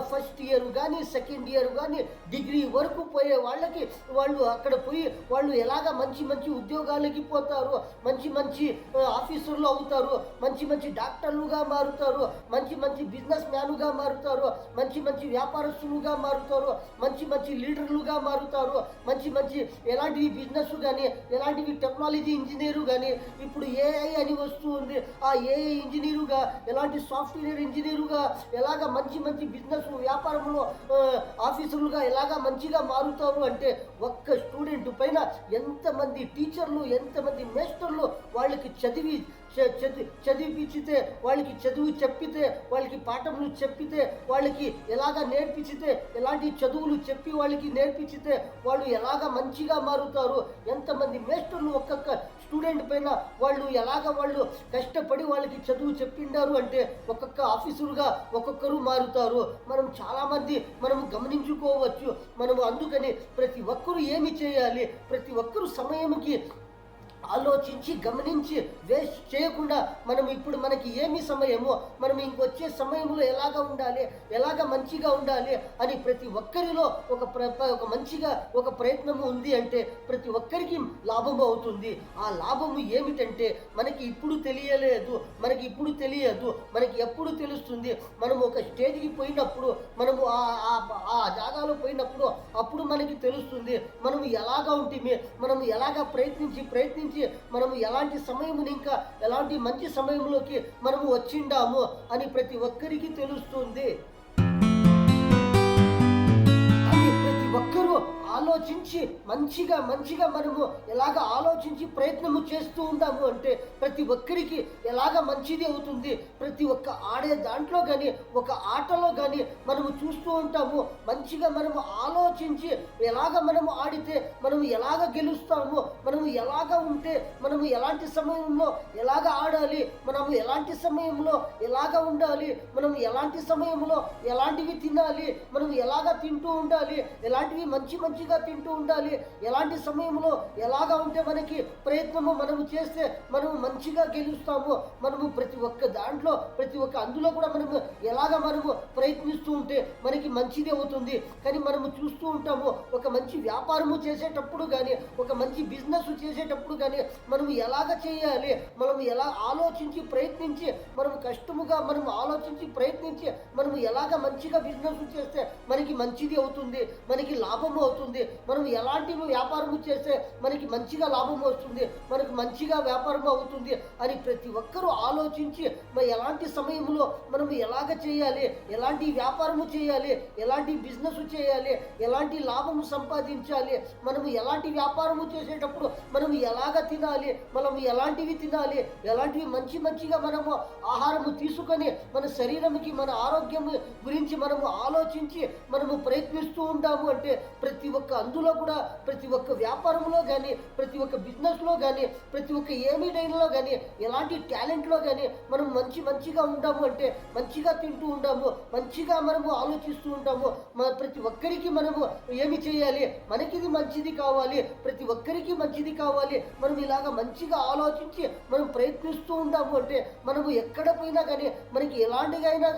ఫస్ట్ ఇయర్ కానీ సెకండ్ ఇయర్ కానీ డిగ్రీ వరకు పోయే వాళ్ళకి వాళ్ళు అక్కడ పోయి వాళ్ళు ఎలాగ మంచి ఉద్యోగాలకి పోతారు, మంచి ఆఫీసర్లు అవుతారు, మంచి డాక్టర్లుగా మారుతారు, మంచి బిజినెస్ మ్యాన్గా మారుతారు, మంచి వ్యాపారస్తులుగా మారుతారు, మంచి లీడర్లుగా మారుతారు, మంచి ఎలాంటివి బిజినెస్ కానీ, ఎలాంటివి టెక్నాలజీ ఇంజనీరు కానీ, ఇప్పుడు ఏఐ అని వస్తూ ఉంది, ఆ ఏఐ ఇంజనీరుగా, ఎలాంటి సాఫ్ట్వేర్ ఇంజనీరుగా, ఎలాగ మంచి బిజినెస్ వ్యాపారంలో ఆఫీసర్లుగా ఎలాగ మంచిగా మారుతారు అంటే ఒక్క స్టూడెంట్ పైన ఎంతమంది టీచర్లు, ఎంతమంది మేస్టర్లు వాళ్ళకి చదివిపిచ్చితే, వాళ్ళకి చదువు చెప్పితే, వాళ్ళకి పాఠములు చెప్పితే, వాళ్ళకి ఎలాగ నేర్పించితే, ఎలాంటి చదువులు చెప్పి వాళ్ళకి నేర్పించితే వాళ్ళు ఎలాగ మంచిగా మారుతారు. ఎంతమంది మేస్టర్లు ఒక్కొక్క స్టూడెంట్ పైన వాళ్ళు కష్టపడి వాళ్ళకి చదువు చెప్పిండారు అంటే ఒక్కొక్క ఆఫీసర్గా ఒక్కొక్కరు మారుతారు. మనం చాలామంది గమనించుకోవచ్చు. అందుకని ప్రతి ఒక్కరూ ఏమి చేయాలి, ప్రతి ఒక్కరూ సమయంకి ఆలోచించి గమనించి వేస్ట్ చేయకుండా ఇప్పుడు మనకి ఏమి సమయమో మనం ఇంకొచ్చే సమయంలో ఎలాగ ఉండాలి, ఎలాగ మంచిగా ఉండాలి అని ప్రతి ఒక్కరిలో ఒక ప్రయత్నము ఉంది అంటే ప్రతి ఒక్కరికి లాభము అవుతుంది. ఆ లాభము ఏమిటంటే మనకి ఇప్పుడు తెలియలేదు, మనకి ఎప్పుడు తెలుస్తుంది. మనం ఒక స్టేజ్కి పోయినప్పుడు, మనము ఆ జాగాలో పోయినప్పుడు అప్పుడు మనకి తెలుస్తుంది మనము ఎలాగా ఉంటుంది, మనము ఎలాగా ప్రయత్నించి మనము ఎలాంటి సమయముని ఇంకా ఎలాంటి మంచి సమయంలోకి మనము వచ్చిండాము అని ప్రతి ఒక్కరికి తెలుస్తుంది. ప్రతి ఒక్కరూ ఆలోచించి మంచిగా మనము ఎలాగ ఆలోచించి ప్రయత్నము చేస్తూ ఉంటాము అంటే ప్రతి ఒక్కరికి ఎలాగ మంచిది అవుతుంది. ప్రతి ఒక్క ఆడే దాంట్లో కానీ, ఒక ఆటలో కానీ మనము చూస్తూ ఉంటాము. మంచిగా మనము ఆలోచించి ఎలాగ మనము ఆడితే మనము ఎలాగ గెలుస్తాము, మనము ఎలాగ ఉంటే మనము ఎలాంటి సమయంలో ఎలాగ ఆడాలి, మనము ఎలాంటి సమయంలో ఎలాగ ఉండాలి, మనం ఎలాంటి సమయంలో ఎలాంటివి తినాలి, మనం ఎలాగ తింటూ ఉండాలి, ఎలాంటివి మంచిగా తింటూ ఉండాలి, ఎలాంటి సమయంలో ఎలాగా ఉంటే మనకి ప్రయత్నము మనము చేస్తే మనము మంచిగా గెలుస్తాము. మనము ప్రతి ఒక్క దాంట్లో అందులో కూడా మనము ప్రయత్నిస్తూ ఉంటే మనకి మంచిది అవుతుంది. కానీ మనము చూస్తూ ఉంటాము ఒక మంచి వ్యాపారము చేసేటప్పుడు కానీ, ఒక మంచి బిజినెస్ చేసేటప్పుడు కానీ మనము ఎలాగ చేయాలి, మనము ఎలా ఆలోచించి ప్రయత్నించి మనము కష్టముగా మనము ఆలోచించి ప్రయత్నించి మనము ఎలాగ మంచిగా బిజినెస్ చేస్తే మనకి మంచిది అవుతుంది, మనకి లాభము అవుతుంది. మనం ఎలాంటి వ్యాపారము చేస్తే మనకి మంచిగా లాభం వస్తుంది, మనకు మంచిగా వ్యాపారం అవుతుంది అని ప్రతి ఒక్కరూ ఆలోచించి ఎలాంటి సమయంలో మనం ఎలాగ చేయాలి, ఎలాంటి వ్యాపారము చేయాలి, ఎలాంటి బిజినెస్ చేయాలి, ఎలాంటి లాభము సంపాదించాలి, మనము ఎలాంటి వ్యాపారము చేసేటప్పుడు మనం ఎలాగ తినాలి, మనం ఎలాంటివి తినాలి, ఎలాంటివి మంచిగా మనము ఆహారము తీసుకొని మన శరీరంకి, మన ఆరోగ్యం గురించి మనము ఆలోచించి మనము ప్రయత్నిస్తూ ఉంటాము అంటే ప్రతి ఒక్క అందులో కూడా ప్రతి ఒక్క వ్యాపారంలో కానీ, ప్రతి ఒక్క బిజినెస్లో కానీ, ప్రతి ఒక్క ఏమిడైనాలో కానీ, ఎలాంటి టాలెంట్లో కానీ మనం మంచిగా ఉంటాము అంటే మంచిగా తింటూ ఉంటాము, మంచిగా మనము ఆలోచిస్తూ ఉంటాము. ప్రతి ఒక్కరికి మనము ఏమి చేయాలి, మనకి ఇది మంచిది కావాలి, ప్రతి ఒక్కరికి మంచిది కావాలి, మనం ఇలాగ మంచిగా ఆలోచించి మనం ప్రయత్నిస్తూ ఉంటాము అంటే మనము ఎక్కడ పోయినా కానీ మనకి ఎలాగైనా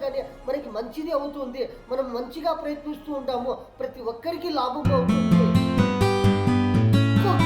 కానీ మనకి మంచిది అవుతుంది. మనం మంచిగా ప్రయత్నిస్తూ ఉంటాము, ప్రతి ఒక్కరికి లాభం అవుతుంది.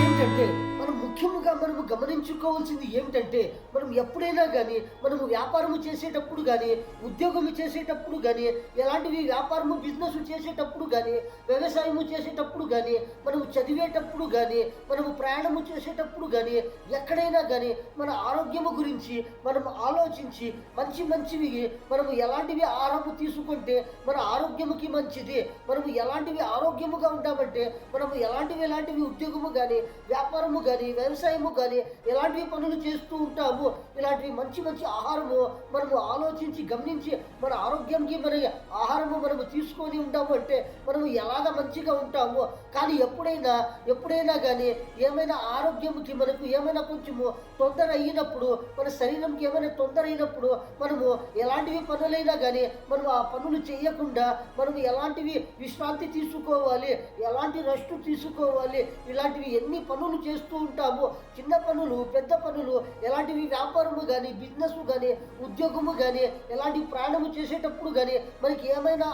ఏంటంటే మనం ముఖ్యంగా మనము గమనించుకోవాల్సింది ఏమిటంటే మనం ఎప్పుడైనా కానీ మనము వ్యాపారము చేసేటప్పుడు కానీ, ఉద్యోగము చేసేటప్పుడు కానీ, ఎలాంటివి వ్యాపారము బిజినెస్ చేసేటప్పుడు కానీ, వ్యవసాయము చేసేటప్పుడు కానీ, మనము చదివేటప్పుడు కానీ, మనము ప్రయాణము చేసేటప్పుడు కానీ, ఎక్కడైనా కానీ మన ఆరోగ్యము గురించి మనం ఆలోచించి మంచివి మనము ఎలాంటివి ఆహారము తీసుకుంటే మన ఆరోగ్యముకి మంచిది, మనము ఎలాంటివి ఆరోగ్యముగా ఉంటామంటే మనము ఎలాంటివి ఉద్యోగము కానీ, వ్యాపారము కానీ, వ్యవసాయము కానీ ఎలాంటివి పనులు చేస్తూ ఉంటాము. ఇలాంటివి మంచి ఆహారము మనము ఆలోచించి గమనించి మన ఆరోగ్యానికి మన ఆహారము మనము తీసుకొని ఉంటాము అంటే మనము ఎలాగ మంచిగా ఉంటాము. కానీ ఎప్పుడైనా కానీ ఏమైనా ఆరోగ్యంకి మనకు ఏమైనా కొంచెము తొందర అయినప్పుడు, మన శరీరంకి ఏమైనా తొందర అయినప్పుడు మనము ఎలాంటివి పనులైనా కానీ మనం ఆ పనులు చేయకుండా మనం ఎలాంటివి విశ్రాంతి తీసుకోవాలి, ఎలాంటి రెస్ట్ తీసుకోవాలి, ఇలాంటివి ఎన్ని పనులు చేస్తూ ఉంటాము. చిన్న పనులు, పెద్ద పనులు, ఎలాంటివి వ్యాపారము కానీ, బిజినెస్ కానీ, ఉద్యోగము కానీ, ఎలాంటి ప్రయాణము చేసేటప్పుడు కానీ మనకి ఏమైనా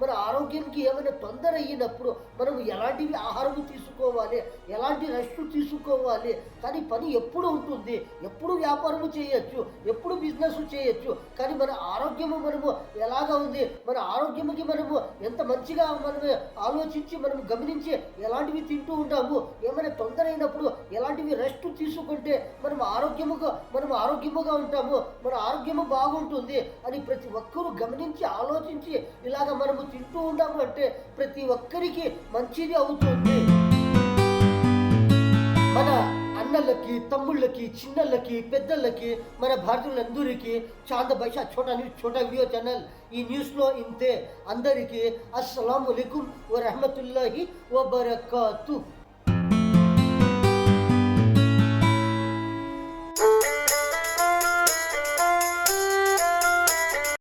మన ఆరోగ్యానికి ఏమైనా తొందర అయినప్పుడు మనం ఎలాంటివి ఆహారము తీసుకోవాలి, ఎలాంటి రెస్ట్ తీసుకోవాలి. కానీ పని ఎప్పుడు ఉంటుంది, ఎప్పుడు వ్యాపారము చేయొచ్చు, ఎప్పుడు బిజినెస్ చేయొచ్చు. కానీ మన ఆరోగ్యము మనము ఎలాగా ఉంది, మన ఆరోగ్యముకి మనము ఎంత మంచిగా మనము ఆలోచించి మనం గమనించి ఎలాంటివి తింటూ ఉంటాము, ఏమైనా తొందర అయినప్పుడు ఎలాంటివి రెస్ట్ తీసుకుంటే మనం ఆరోగ్యముగా ఉంటాము, మన ఆరోగ్యము బాగుంటుంది అని ప్రతి ఒక్కరూ గమనించి ఆలోచించి ఇలాగ మనము తింటూ ఉంటాము అంటే ప్రతి ఒక్కరికి మంచిది అవుతుంది. మన అన్నలకి, తమ్ముళ్ళకి, చిన్నళ్ళకి, పెద్దలకి, మన భారతీయులందరికీ చాంద బైషా ఛోటా వీడియో ఛానల్ ఈ న్యూస్లో ఇంతే. అందరికీ అస్సలాము అలైకుం వరహమతుల్లాహి వబరకాతు.